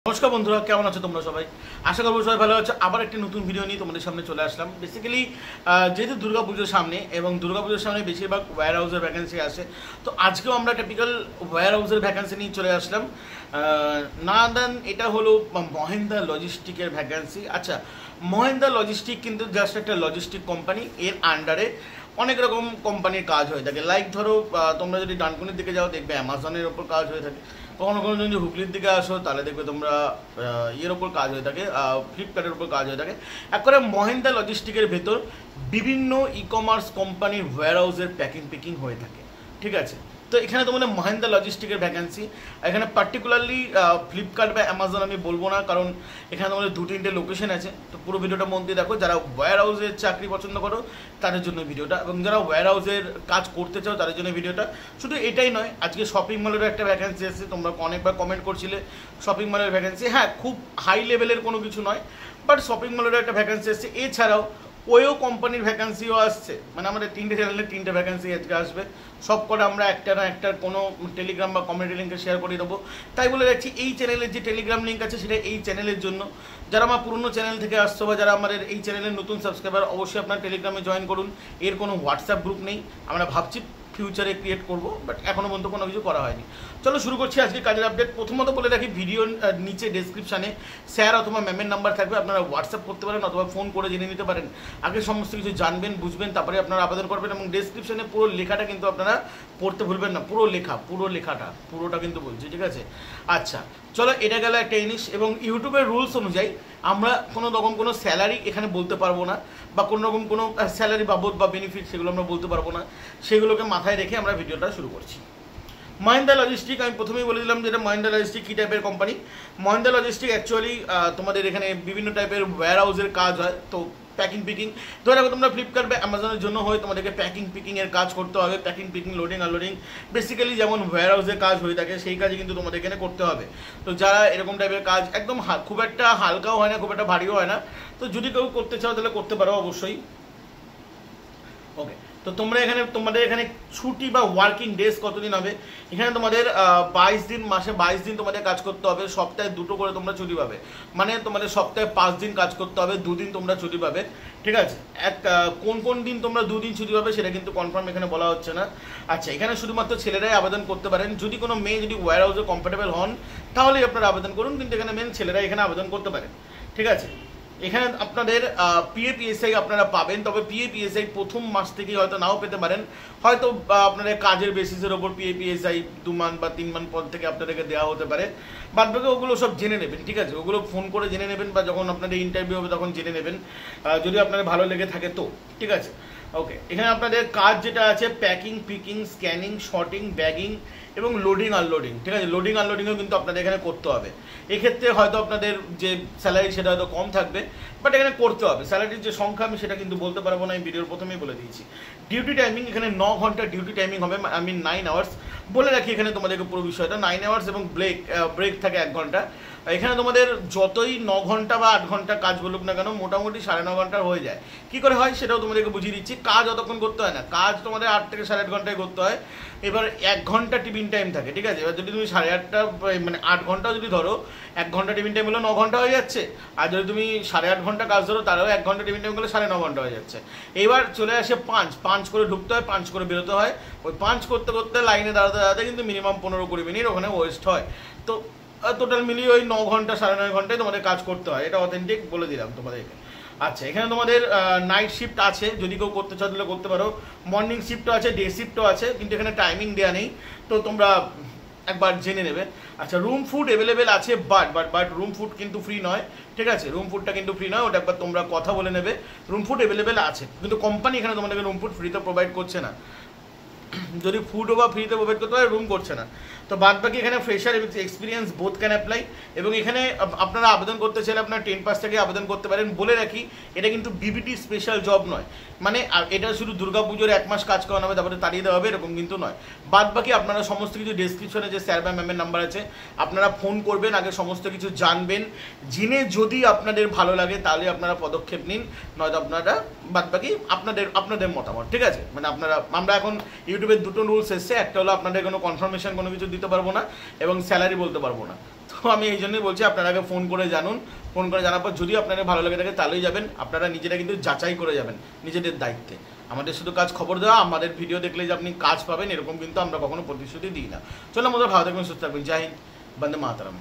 নমস্কার বন্ধুরা, কেমন আছো তোমরা সবাই? আশা করবো সবাই ভালো আছো। আবার একটি নতুন ভিডিও নিয়ে তোমাদের সামনে চলে আসলাম। বেসিক্যালি যেহেতু দুর্গাপুজোর সামনে এবং দুর্গাপুজোর সামনে বেশিরভাগ ওয়্যার হাউসের ভ্যাকেন্সি আসে, তো আজকেও আমরা টিপিক্যাল ওয়্যার হাউসের ভ্যাকেন্সি নিয়ে চলে আসলাম। না দেন এটা হলো মহেন্দ্রা লজিস্টিকের ভ্যাকেন্সি। আচ্ছা, মহেন্দ্রা লজিস্টিক কিন্তু জাস্ট একটা লজিস্টিক কোম্পানি, এর আন্ডারে অনেক রকম কোম্পানির কাজ হয়ে থাকে। লাইক ধরো তোমরা যদি ডানকুনির দিকে যাও দেখবে অ্যামাজনের ওপর কাজ হয়ে থাকে। কখনো কখনো যদি হুগলির দিকে আসো তাহলে দেখবে তোমরা ইয়ের ওপর কাজ হয়ে থাকে, ফ্লিপকার্টের ওপর কাজ হয়ে থাকে। এক করে মহেন্দ্রা লজিস্টিকের ভেতর বিভিন্ন ই কমার্স কোম্পানির ওয়্যার হাউসের পিকিং হয়ে থাকে, ঠিক আছে? তো এখানে তোমাদের মহেন্দ্রা লজিস্টিকের ভ্যাকেন্সি। এখানে পার্টিকুলারলি ফ্লিপকার্ট বা অ্যামাজন আমি বলবো না, কারণ এখানে তোমাদের দু তিনটে লোকেশন আছে। তো পুরো ভিডিওটা মন দিয়ে দেখো। যারা ওয়্যার হাউসের চাকরি পছন্দ করো তাদের জন্য ভিডিওটা, এবং যারা ওয়্যার হাউসের কাজ করতে চাও তাদের জন্য ভিডিওটা। শুধু এটাই নয়, আজকে শপিং মলেরও একটা ভ্যাকেন্সি এসেছে। তোমরা অনেকবার কমেন্ট করছিলে শপিং মলের ভ্যাকেন্সি। হ্যাঁ, খুব হাই লেভেলের কোনো কিছু নয়, বাট শপিং মলেরও একটা ভ্যাকেন্সি এসেছে। এছাড়াও ওয়ো কোম্পানির ভ্যাকেন্সিও আসছে। মানে আমাদের তিনটে চ্যানেলে তিনটে ভ্যাকেন্সি আজকে আসবে। সব করে আমরা একটা না একটা কোনো টেলিগ্রাম বা কমিউনিটি লিঙ্কে শেয়ার করে দেবো। তাই বলে রাখছি, এই চ্যানেলের যে টেলিগ্রাম লিঙ্ক আছে সেটা এই চ্যানেলের জন্য। যারা আমার পুরনো চ্যানেল থেকে আসছো বা যারা আমাদের এই চ্যানেলের নতুন সাবস্ক্রাইবার, অবশ্যই আপনার টেলিগ্রামে জয়েন করুন। এর কোনো হোয়াটসঅ্যাপ গ্রুপ নেই, আমরা ভাবছি ফিউচারে ক্রিয়েট করব, বাট এখনও পর্যন্ত কোনো কিছু করা হয়নি। চলো শুরু করছি আজকে কাজের আপডেট। প্রথমত বলে রাখি, ভিডিওর নিচে ডেসক্রিপশানে স্যার অথবা ম্যামের নাম্বার থাকবে। আপনারা হোয়াটসঅ্যাপ করতে পারেন অথবা ফোন করে জেনে নিতে পারেন। আগে সমস্ত কিছু জানবেন, বুঝবেন, তারপরে আপনারা আবেদন করবেন। এবং ডেসক্রিপশানে পুরো লেখাটা কিন্তু আপনারা পড়তে ভুলবেন না। পুরো লেখাটা পুরোটা কিন্তু বলছি, ঠিক আছে? আচ্ছা, চলো, এটা গেল একটা জিনিস। এবং ইউটিউবের রুলস অনুযায়ী আমরা কোনো রকম কোনো স্যালারি এখানে বলতে পারবো না, বা কোনো রকম কোনো স্যালারি বাবদ বা বেনিফিট সেগুলো আমরা বলতে পারবো না। সেগুলোকে মাথায় রেখে আমরা ভিডিওটা শুরু করছি। মহেন্দ্রা লজিস্টিক, আমি প্রথমেই বলে দিলাম যে এটা মহেন্দ্রা লজিস্টিক কী টাইপের কোম্পানি। মহেন্দ্রা লজিস্টিক অ্যাকচুয়ালি তোমাদের এখানে বিভিন্ন টাইপের ওয়্যার হাউসের কাজ হয়। তো পিকিং ধরে রাখো, তোমরা ফ্লিপকার্ট বা অ্যামাজনের জন্য হয় তোমাদেরকে পিকিংয়ের কাজ করতে হবে। পিকিং, লোডিং আনলোডিং, বেসিক্যালি যেমন ওয়্যার হাউসের কাজ হয়ে থাকে সেই কাজই কিন্তু তোমাদের এখানে করতে হবে। তো যারা এরকম টাইপের কাজ একদম খুব একটা হালকাও হয় না, খুব একটা ভারীও হয় না, তো যদি কেউ করতে চাও তাহলে করতে পারো অবশ্যই। ওকে, তো তোমরা এখানে তোমাদের এখানে ছুটি বা ওয়ার্কিং ডেজ কতদিন হবে? এখানে তোমাদের 22 দিন, মাসে 22 দিন তোমাদের কাজ করতে হবে। সপ্তাহে 2টো করে তোমরা ছুটি পাবে। মানে তোমাদের সপ্তাহে 5 দিন কাজ করতে হবে, 2 দিন তোমরা ছুটি পাবে, ঠিক আছে? কোন কোন দিন তোমরা 2 দিন ছুটি পাবে সেটা কিন্তু কনফার্ম এখানে বলা হচ্ছে না। আচ্ছা, এখানে শুধুমাত্র ছেলেরাই আবেদন করতে পারেন। যদি কোনো মেয়ে যদি ওয়্যার হাউসে কমফোর্টেবল হন তাহলেই আপনারা আবেদন করুন, কিন্তু এখানে মেন ছেলেরাই এখানে আবেদন করতে পারেন, ঠিক আছে? এখানে আপনাদের পিএপিএসআই আপনারা পাবেন, তবে পিএপিএসআই প্রথম মাস থেকেই হয়তো নাও পেতে পারেন। হয়তো আপনাদের কাজের বেসিসের ওপর পিএপিএসআই 2 মান্থ বা 3 মান্থ পর থেকে আপনাদেরকে দেওয়া হতে পারে। বাদ বাকি ওগুলো সব জেনে নেবেন, ঠিক আছে? ওগুলো ফোন করে জেনে নেবেন, বা যখন আপনাদের ইন্টারভিউ হবে তখন জেনে নেবেন, যদি আপনাদের ভালো লেগে থাকে তো, ঠিক আছে? ওকে, এখানে আপনাদের কাজ যেটা আছে packing, picking, scanning, sorting, bagging এবং লোডিং আনলোডিং, ঠিক আছে? লোডিং আনলোডিংও কিন্তু আপনাদের এখানে করতে হবে। এক্ষেত্রে হয়তো আপনাদের যে স্যালারি সেটা হয়তো কম থাকবে, বাট এখানে করতে হবে। স্যালারির যে সংখ্যা আমি সেটা কিন্তু বলতে পারবো না, আমি ভিডিওর প্রথমেই বলে দিয়েছি। ডিউটি টাইমিং এখানে 9 ঘন্টা ডিউটি টাইমিং হবে, আমি 9 আওয়ার্স বলে রাখি এখানে তোমাদেরকে পুরো বিষয়টা। 9 আওয়ার্স এবং ব্রেক থাকে 1 ঘন্টা। এখানে তোমাদের যতই 9 ঘন্টা বা 8 ঘন্টা কাজ বলুক না কেন, মোটামুটি 9.5 ঘন্টার হয়ে যায়। কী করে হয় সেটাও তোমাদেরকে বুঝিয়ে দিচ্ছি। কাজ অতক্ষণ করতে হয় না, কাজ তোমাদের 8 থেকে 8.5 ঘন্টায় করতে হয়। এবার 1 ঘন্টা টিফিন টাইম থাকে, ঠিক আছে? এবার যদি তুমি 8.5টা মানে 8 ঘন্টা যদি ধরো, 1 ঘন্টা টিফিন টাইম হলো 9 ঘন্টা হয়ে যাচ্ছে। আর যদি তুমি 8.5 ঘন্টা কাজ ধরো তাহলেও 1 ঘন্টা টিফিন টাইম হলে 9.5 ঘন্টা হয়ে যাচ্ছে। এবার চলে আসে 5 করে ঢুকতে হয়, 5 করে বেরোতে হয়। ওই 5 করতে করতে লাইনে দাঁড়াতে কিন্তু মিনিমাম 15-20 মিনিট ওখানে ওয়েস্ট হয়। তো টোটাল মিলিয়ে ওই 9 ঘন্টা 9.5 ঘন্টায় তোমাদের কাজ করতে হয়। এটা অথেন্টিক বলে দিলাম তোমাদেরকে। আচ্ছা, এখানে তোমাদের নাইট শিফট আছে, যদি কেউ করতে চাও তাহলে করতে পারো। মর্নিং শিফটও আছে, ডে শিফটও আছে, কিন্তু এখানে টাইমিং দেওয়া নেই, তো তোমরা একবার জেনে নেবে। আচ্ছা, রুম ফুড অ্যাভেলেবেল আছে, বাট রুম ফুড কিন্তু ফ্রি নয়, ঠিক আছে? রুম ফুডটা কিন্তু ফ্রি নয়, ওটা একবার তোমরা কথা বলে নেবে। রুম ফুড অ্যাভেলেবেল আছে, কিন্তু কোম্পানি এখানে তোমাদেরকে রুম ফুড ফ্রিতে প্রোভাইড করছে না। যদি ফুডও বা ফ্রিতে প্রোভাইড করতে হয়, রুম করছে না। তো বাদ বাকি এখানে ফ্রেশার এবং এক্সপিরিয়েন্স বোথ ক্যান অ্যাপ্লাই। এবং এখানে আপনারা আবেদন করতে চাইলে আপনারা 10 পাস থেকে আবেদন করতে পারেন। বলে রাখি, এটা কিন্তু বিবিটি স্পেশাল জব নয়, মানে এটা শুধু দুর্গাপুজোর 1 মাস কাজ করানো হবে তারপরে তাড়িয়ে দেওয়া হবে এরকম কিন্তু নয়। বাদ বাকি আপনারা সমস্ত কিছু ডেসক্রিপশনে যে স্যার বা ম্যামের নাম্বার আছে, আপনারা ফোন করবেন, আগে সমস্ত কিছু জানবেন, জেনে যদি আপনাদের ভালো লাগে তাহলে আপনারা পদক্ষেপ নিন, নয়তো আপনারা বাদ বাকি আপনাদের মতামত, ঠিক আছে? মানে আমরা এখন ইউটিউবের 2টো রুলস এসছে। একটা হলো আপনাদের কোনো কনফার্মেশন কোনো কিছু দিতে পারবো না, এবং স্যালারি বলতে পারবো না। তো আমি এই জন্যই বলছি আপনারা আগে ফোন করে জানুন, ফোন করে জানার পর যদি আপনাদের ভালো লেগে থাকে তাহলেই যাবেন। আপনারা নিজেরা কিন্তু যাচাই করে যাবেন নিজেদের দায়িত্বে। আমাদের শুধু কাজ খবর দেওয়া, আমাদের ভিডিও দেখলে যে আপনি কাজ পাবেন এরকম কিন্তু আমরা কখনো প্রতিশ্রুতি দিই না। চলো আমাদের ভালো থাকবেন, সুস্থ থাকবেন। জয় হিন্দ, বন্দে মাতরম।